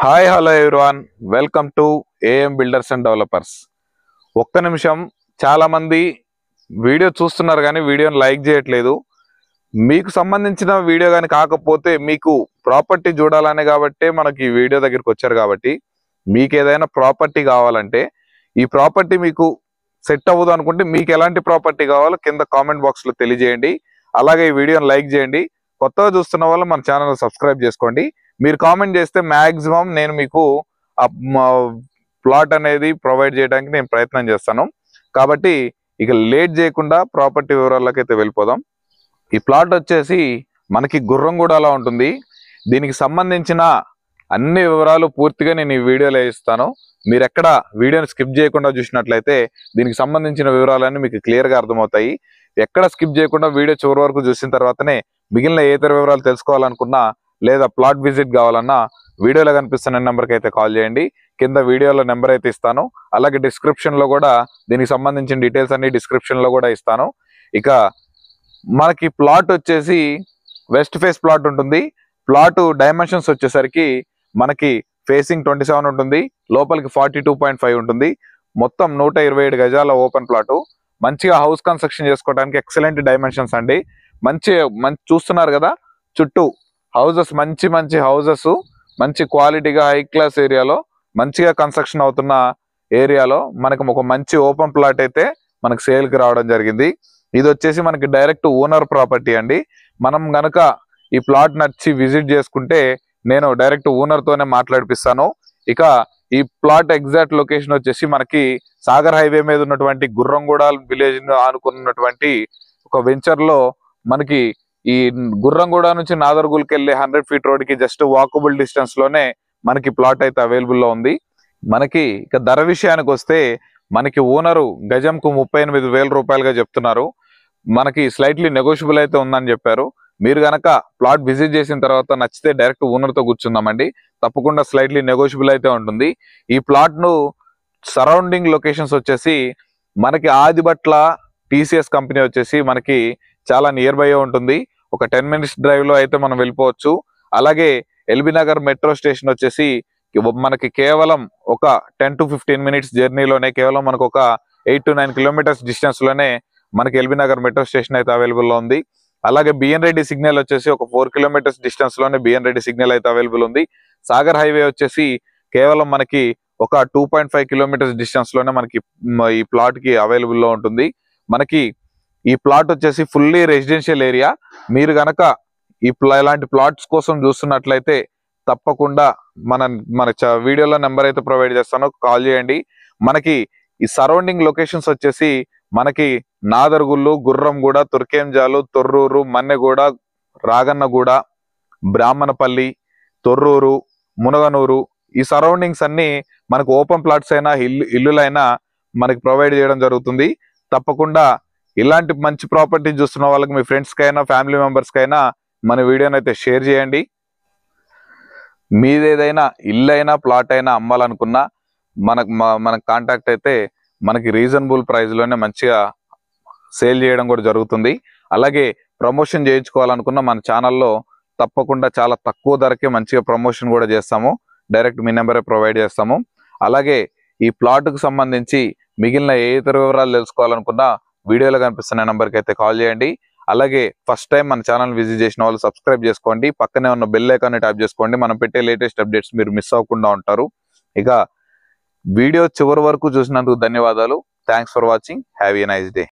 Hi hello everyone, welcome to AM builders and developers. ఒక్క నిమిషం, చాలా మంది వీడియో చూస్తున్నారు కానీ వీడియోని లైక్ చేయట్లేదు. మీకు సంబంధించిన వీడియో కానీ కాకపోతే మీకు ప్రాపర్టీ చూడాలనే కాబట్టి మనకి ఈ వీడియో దగ్గరికి వచ్చారు. కాబట్టి మీకు ఏదైనా ప్రాపర్టీ కావాలంటే, ఈ ప్రాపర్టీ మీకు సెట్ అవ్వదు అనుకుంటే మీకు ఎలాంటి ప్రాపర్టీ కావాలో కింద కామెంట్ బాక్స్లో తెలియజేయండి. అలాగే ఈ వీడియోని లైక్ చేయండి. కొత్తగా చూస్తున్న వాళ్ళు మన ఛానల్ సబ్స్క్రైబ్ చేసుకోండి. మీరు కామెంట్ చేస్తే మ్యాక్సిమం నేను మీకు ప్లాట్ అనేది ప్రొవైడ్ చేయడానికి నేను ప్రయత్నం చేస్తాను. కాబట్టి ఇక లేట్ చేయకుండా ప్రాపర్టీ వివరాలకి అయితే వెళ్ళిపోదాం. ఈ ప్లాట్ వచ్చేసి మనకి గుర్రంగూడలో ఉంటుంది. దీనికి సంబంధించిన అన్ని వివరాలు పూర్తిగా నేను ఈ వీడియోలో ఇస్తాను. మీరు ఎక్కడ వీడియోని స్కిప్ చేయకుండా చూసినట్లయితే దీనికి సంబంధించిన వివరాలన్నీ మీకు క్లియర్గా అర్థమవుతాయి. ఎక్కడ స్కిప్ చేయకుండా వీడియో చివరి వరకు చూసిన తర్వాతనే మిగిలిన ఏ ఇతర వివరాలు తెలుసుకోవాలనుకున్నా లేదా ప్లాట్ విజిట్ కావాలన్నా వీడియోలో కనిపిస్తున్న నెంబర్కి అయితే కాల్ చేయండి. కింద వీడియోలో నెంబర్ అయితే ఇస్తాను. అలాగే డిస్క్రిప్షన్లో కూడా దీనికి సంబంధించిన డీటెయిల్స్ అన్ని డిస్క్రిప్షన్లో కూడా ఇస్తాను. ఇక మనకి ప్లాట్ వచ్చేసి వెస్ట్ ఫేస్ ప్లాట్ ఉంటుంది. ప్లాట్ డైమెన్షన్స్ వచ్చేసరికి మనకి ఫేసింగ్ 27 ఉంటుంది, లోపలికి 42.5 ఉంటుంది. మొత్తం 127 గజాల ఓపెన్ ప్లాటు. మంచిగా హౌస్ కన్స్ట్రక్షన్ చేసుకోవడానికి ఎక్సలెంట్ డైమెన్షన్స్ అండి. మంచి చూస్తున్నారు కదా, చుట్టూ హౌజెస్, మంచి మంచి హౌజెస్, మంచి క్వాలిటీగా హై క్లాస్ ఏరియాలో మంచిగా కన్స్ట్రక్షన్ అవుతున్న ఏరియాలో మనకు ఒక మంచి ఓపెన్ ప్లాట్ అయితే మనకు సేల్కి రావడం జరిగింది. ఇది వచ్చేసి మనకి డైరెక్ట్ ఓనర్ ప్రాపర్టీ అండి. మనం గనక ఈ ప్లాట్ నచ్చి విజిట్ చేసుకుంటే నేను డైరెక్ట్ ఓనర్తోనే మాట్లాడిపిస్తాను. ఇక ఈ ప్లాట్ ఎగ్జాక్ట్ లొకేషన్ వచ్చేసి మనకి సాగర్ హైవే మీద ఉన్నటువంటి గుర్రంగూడ విలేజ్ ఆనుకున్నటువంటి ఒక వెంచర్లో మనకి ఈ గుర్రంగూడ నుంచి నాదర్గుల్కి వెళ్ళే 100 ఫీట్ రోడ్కి జస్ట్ వాకబుల్ డిస్టెన్స్ లోనే మనకి ప్లాట్ అయితే అవైలబుల్ లో ఉంది. మనకి ఇక ధర విషయానికి వస్తే మనకి ఓనరు గజంకు 38,000 రూపాయలుగా చెప్తున్నారు. మనకి స్లైట్లీ నెగోషియబుల్ అయితే ఉందని చెప్పారు. మీరు గనక ప్లాట్ విజిట్ చేసిన తర్వాత నచ్చితే డైరెక్ట్ ఓనర్తో కూర్చుందామండి. తప్పకుండా స్లైట్లీ నెగోషియబుల్ అయితే ఉంటుంది. ఈ ప్లాట్ ను సరౌండింగ్ లొకేషన్స్ వచ్చేసి మనకి ఆదిబట్ల టీసీఎస్ కంపెనీ వచ్చేసి మనకి చాలా నియర్ బై ఉంటుంది. ఒక 10 మినిట్స్ డ్రైవ్ లో అయితే మనం వెళ్ళిపోవచ్చు. అలాగే ఎల్బీ నగర్ మెట్రో స్టేషన్ వచ్చేసి మనకి కేవలం ఒక 10 to 15 మినిట్స్ జర్నీలోనే, కేవలం మనకు ఒక 8 to 9 కిలోమీటర్స్ డిస్టెన్స్ లోనే మనకి ఎల్బీ నగర్ మెట్రో స్టేషన్ అయితే అవైలబుల్ లో ఉంది. అలాగే బిఎన్ రెడ్డి సిగ్నల్ వచ్చేసి ఒక 4 కిలోమీటర్స్ డిస్టెన్స్ లోనే బిఎన్ రెడ్డి సిగ్నల్ అయితే అవైలబుల్ ఉంది. సాగర్ హైవే వచ్చేసి కేవలం మనకి ఒక 2.5 కిలోమీటర్స్ డిస్టెన్స్ లోనే మనకి ఈ ప్లాట్ కి అవైలబుల్ లో ఉంటుంది. మనకి ఈ ప్లాట్ వచ్చేసి ఫుల్లీ రెసిడెన్షియల్ ఏరియా. మీరు గనక ఇలాంటి ప్లాట్స్ కోసం చూస్తున్నట్లయితే తప్పకుండా మన వీడియోలో నెంబర్ అయితే ప్రొవైడ్ చేస్తాను, కాల్ చేయండి. మనకి ఈ సరౌండింగ్ లొకేషన్స్ వచ్చేసి మనకి నాదర్గుల్లు, గుర్రంగూడ, తుర్కేంజాలు, తొర్రూరు, మన్నెగూడ, రాగన్నగూడ, బ్రాహ్మణపల్లి, తొర్రూరు, మునగనూరు, ఈ సరౌండింగ్స్ అన్ని మనకు ఓపెన్ ప్లాట్స్ అయినా ఇల్లులైనా మనకి ప్రొవైడ్ చేయడం జరుగుతుంది. తప్పకుండా ఇలాంటి మంచి ప్రాపర్టీ చూస్తున్న వాళ్ళకి, మీ ఫ్రెండ్స్ కైనా ఫ్యామిలీ మెంబర్స్ కైనా మన వీడియోని అయితే షేర్ చేయండి. మీదేదైనా ఇల్లు అయినా ప్లాట్ అయినా అమ్మాలనుకున్నా మనకు కాంటాక్ట్ అయితే మనకి రీజనబుల్ ప్రైస్ లోనే మంచిగా సేల్ చేయడం కూడా జరుగుతుంది. అలాగే ప్రమోషన్ చేయించుకోవాలనుకున్న మన ఛానల్లో తప్పకుండా చాలా తక్కువ ధరకే మంచిగా ప్రమోషన్ కూడా చేస్తాము. డైరెక్ట్ మీ నెంబరే ప్రొవైడ్ చేస్తాము. అలాగే ఈ ప్లాట్కు సంబంధించి మిగిలిన ఏ ఇతర వివరాలు తెలుసుకోవాలనుకున్నా వీడియోలో కనిపిస్తున్న నెంబర్కి అయితే కాల్ చేయండి. అలాగే ఫస్ట్ టైం మన ఛానల్ విజిట్ చేసిన వాళ్ళు సబ్స్క్రైబ్ చేసుకోండి. పక్కనే ఉన్న బెల్ ఐకాన్ని ట్యాప్ చేసుకోండి. మనం పెట్టే లేటెస్ట్ అప్డేట్స్ మీరు మిస్ అవ్వకుండా ఉంటారు. ఇక వీడియో చివరి వరకు చూసినందుకు ధన్యవాదాలు. Thanks for watching. Have a nice day.